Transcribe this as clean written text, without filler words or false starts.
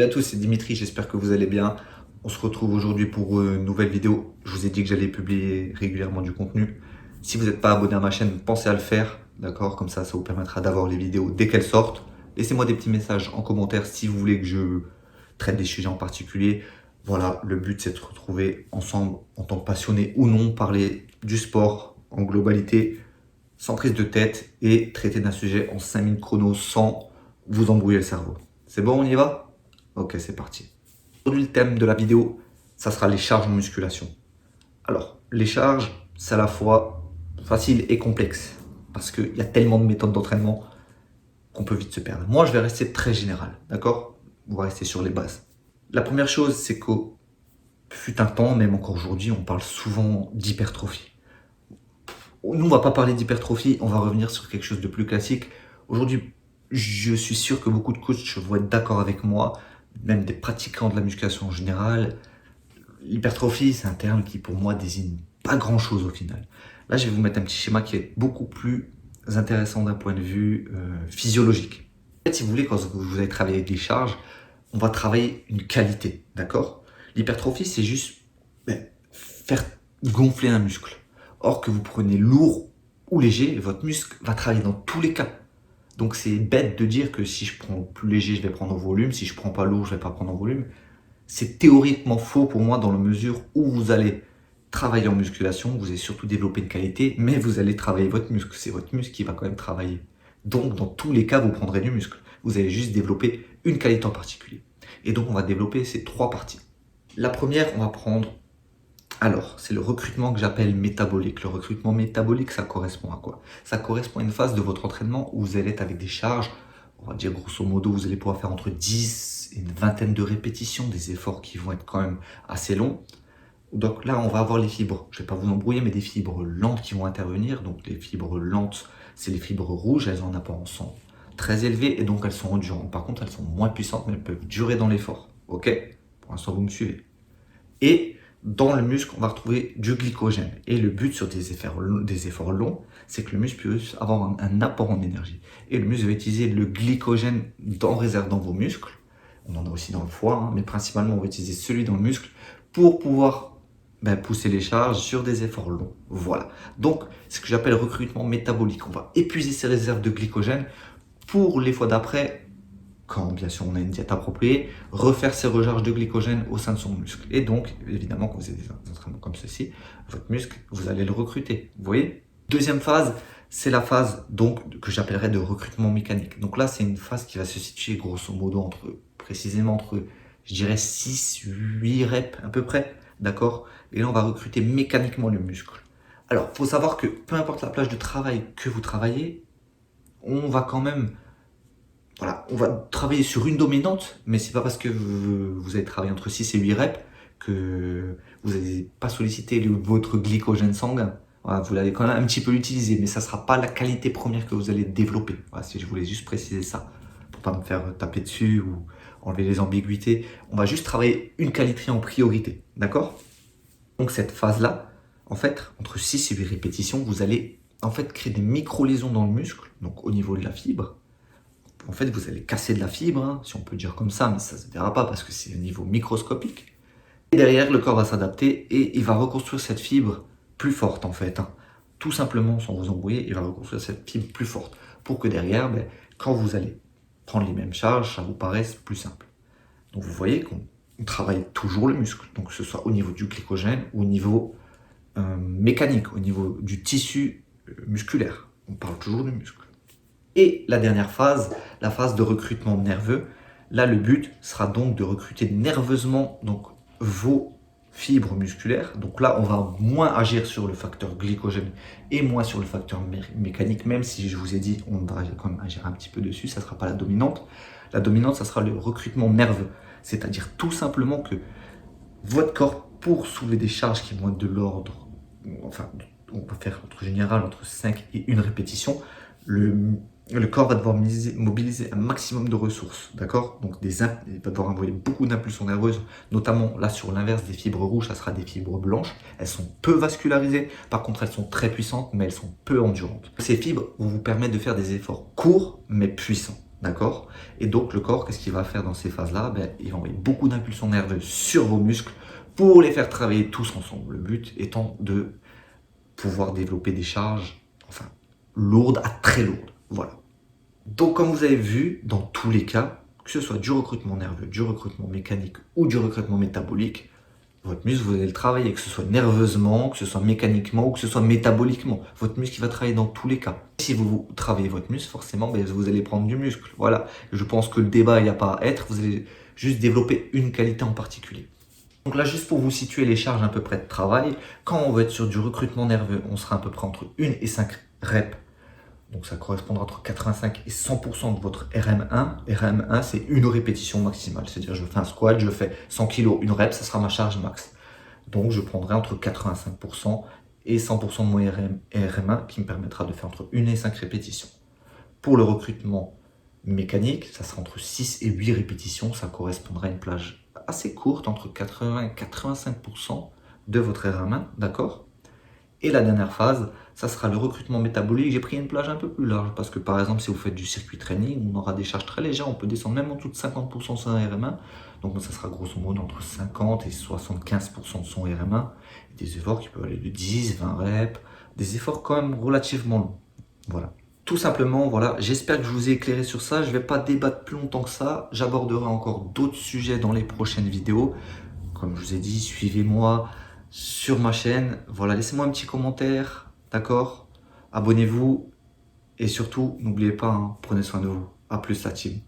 Salut à tous, c'est Dimitri, j'espère que vous allez bien. On se retrouve aujourd'hui pour une nouvelle vidéo. Je vous ai dit que j'allais publier régulièrement du contenu. Si vous n'êtes pas abonné à ma chaîne, pensez à le faire, d'accord? Comme ça vous permettra d'avoir les vidéos dès qu'elles sortent. Laissez-moi des petits messages en commentaire si vous voulez que je traite des sujets en particulier. Voilà, le but c'est de se retrouver ensemble en tant que passionnés ou non, parler du sport en globalité, sans prise de tête et traiter d'un sujet en 5 minutes chrono sans vous embrouiller le cerveau. C'est bon, on y va? Ok, c'est parti. Aujourd'hui, le thème de la vidéo, ça sera les charges en musculation. Alors, les charges, c'est à la fois facile et complexe parce qu'il y a tellement de méthodes d'entraînement qu'on peut vite se perdre. Moi, je vais rester très général, d'accord? On va rester sur les bases. La première chose, c'est qu'au fut un temps, même encore aujourd'hui, on parle souvent d'hypertrophie. Nous, on va pas parler d'hypertrophie, on va revenir sur quelque chose de plus classique. Aujourd'hui, je suis sûr que beaucoup de coachs vont être d'accord avec moi, même des pratiquants de la musculation en général. L'hypertrophie, c'est un terme qui pour moi désigne pas grand chose au final. Là, je vais vous mettre un petit schéma qui est beaucoup plus intéressant d'un point de vue physiologique. En fait, si vous voulez, quand vous allez travailler avec des charges, on va travailler une qualité, d'accord? L'hypertrophie, c'est juste faire gonfler un muscle. Or que vous prenez lourd ou léger, votre muscle va travailler dans tous les cas. Donc c'est bête de dire que si je prends plus léger, je vais prendre en volume, si je prends pas lourd, je vais pas prendre en volume. C'est théoriquement faux pour moi dans la mesure où vous allez travailler en musculation, vous allez surtout développer une qualité, mais vous allez travailler votre muscle. C'est votre muscle qui va quand même travailler. Donc dans tous les cas, vous prendrez du muscle. Vous allez juste développer une qualité en particulier. Et donc on va développer ces trois parties. La première, on va prendre, alors c'est le recrutement que j'appelle métabolique. Le recrutement métabolique, ça correspond à quoi? Ça correspond à une phase de votre entraînement où vous allez être avec des charges, on va dire grosso modo, vous allez pouvoir faire entre 10 et une vingtaine de répétitions, des efforts qui vont être quand même assez longs. Donc là, on va avoir les fibres, je ne vais pas vous embrouiller, mais des fibres lentes qui vont intervenir. Donc les fibres lentes, c'est les fibres rouges, elles ont un apport en sang très élevé et donc elles sont endurantes. Par contre, elles sont moins puissantes, mais elles peuvent durer dans l'effort. Ok? Pour l'instant, vous me suivez. Et dans le muscle, on va retrouver du glycogène. Et le but sur des efforts longs, c'est que le muscle puisse avoir un apport en énergie. Et le muscle va utiliser le glycogène en réserve dans vos muscles. On en a aussi dans le foie, hein, mais principalement, on va utiliser celui dans le muscle pour pouvoir pousser les charges sur des efforts longs. Voilà. Donc, c'est ce que j'appelle recrutement métabolique. On va épuiser ces réserves de glycogène pour les fois d'après, quand bien sûr on a une diète appropriée, refaire ses recharges de glycogène au sein de son muscle. Et donc, évidemment, quand vous avez des entraînements comme ceci, votre muscle, vous allez le recruter. Vous voyez? Deuxième phase, c'est la phase donc que j'appellerais de recrutement mécanique. Donc là, c'est une phase qui va se situer grosso modo précisément entre, je dirais, 6-8 reps à peu près. D'accord? Et là, on va recruter mécaniquement le muscle. Alors, il faut savoir que peu importe la plage de travail que vous travaillez, on va quand même, voilà, on va travailler sur une dominante, mais c'est pas parce que vous allez travailler entre 6 et 8 reps que vous n'allez pas solliciter votre glycogène sanguin. Voilà, vous allez quand même un petit peu l'utiliser, mais ça ne sera pas la qualité première que vous allez développer. Voilà, si je voulais juste préciser ça, pour pas me faire taper dessus ou enlever les ambiguïtés. On va juste travailler une qualité en priorité, d'accord? Donc cette phase-là, en fait, entre 6 et 8 répétitions, vous allez en fait créer des micro-lésions dans le muscle, donc au niveau de la fibre. En fait, vous allez casser de la fibre, hein, si on peut dire comme ça, mais ça ne se verra pas parce que c'est au niveau microscopique. Et derrière, le corps va s'adapter et il va reconstruire cette fibre plus forte, en fait. Hein. Tout simplement, sans vous embrouiller, il va reconstruire cette fibre plus forte pour que derrière, quand vous allez prendre les mêmes charges, ça vous paraisse plus simple. Donc vous voyez qu'on travaille toujours le muscle, donc que ce soit au niveau du glycogène ou au niveau mécanique, au niveau du tissu musculaire. On parle toujours du muscle. Et la dernière phase, la phase de recrutement nerveux. Là, le but sera donc de recruter nerveusement donc, vos fibres musculaires. Donc là, on va moins agir sur le facteur glycogène et moins sur le facteur mécanique, même si je vous ai dit, on devra quand même agir un petit peu dessus, ça ne sera pas la dominante. La dominante, ça sera le recrutement nerveux. C'est-à-dire tout simplement que votre corps, pour soulever des charges qui vont être de l'ordre, enfin, on va faire entre général entre 5 et 1 répétition, le corps va devoir mobiliser un maximum de ressources, d'accord? Donc il va devoir envoyer beaucoup d'impulsions nerveuses, notamment là sur l'inverse des fibres rouges, ça sera des fibres blanches. Elles sont peu vascularisées, par contre elles sont très puissantes, mais elles sont peu endurantes. Ces fibres vont vous permettre de faire des efforts courts mais puissants. d'accord? Et donc le corps, qu'est-ce qu'il va faire dans ces phases-là? Il va envoyer beaucoup d'impulsions nerveuses sur vos muscles pour les faire travailler tous ensemble. Le but étant de pouvoir développer des charges, enfin, lourdes à très lourdes, voilà. Donc comme vous avez vu, dans tous les cas, que ce soit du recrutement nerveux, du recrutement mécanique ou du recrutement métabolique, votre muscle, vous allez le travailler, que ce soit nerveusement, que ce soit mécaniquement ou que ce soit métaboliquement. Votre muscle, il va travailler dans tous les cas. Si vous travaillez votre muscle, forcément, vous allez prendre du muscle. Voilà. Je pense que le débat, il n'y a pas à être. Vous allez juste développer une qualité en particulier. Donc là, juste pour vous situer les charges à peu près de travail, quand on va être sur du recrutement nerveux, on sera à peu près entre 1 et 5 reps. Donc ça correspondra entre 85 et 100% de votre RM1. RM1, c'est une répétition maximale. C'est-à-dire, je fais un squat, je fais 100 kg, une rep, ça sera ma charge max. Donc je prendrai entre 85% et 100% de mon RM1 qui me permettra de faire entre 1 et 5 répétitions. Pour le recrutement mécanique, ça sera entre 6 et 8 répétitions. Ça correspondra à une plage assez courte, entre 80 et 85% de votre RM1, d'accord? Et la dernière phase, ça sera le recrutement métabolique. J'ai pris une plage un peu plus large parce que par exemple, si vous faites du circuit training, on aura des charges très légères. On peut descendre même en dessous de 50% de son RM1. Donc ça sera grosso modo entre 50 et 75% de son RM1. Des efforts qui peuvent aller de 10, 20 reps, des efforts quand même relativement longs. Voilà. Tout simplement, voilà, j'espère que je vous ai éclairé sur ça. Je ne vais pas débattre plus longtemps que ça. J'aborderai encore d'autres sujets dans les prochaines vidéos. Comme je vous ai dit, suivez-moi sur ma chaîne. Voilà, laissez-moi un petit commentaire, d'accord? Abonnez-vous et surtout, n'oubliez pas, hein, prenez soin de vous. À plus la team.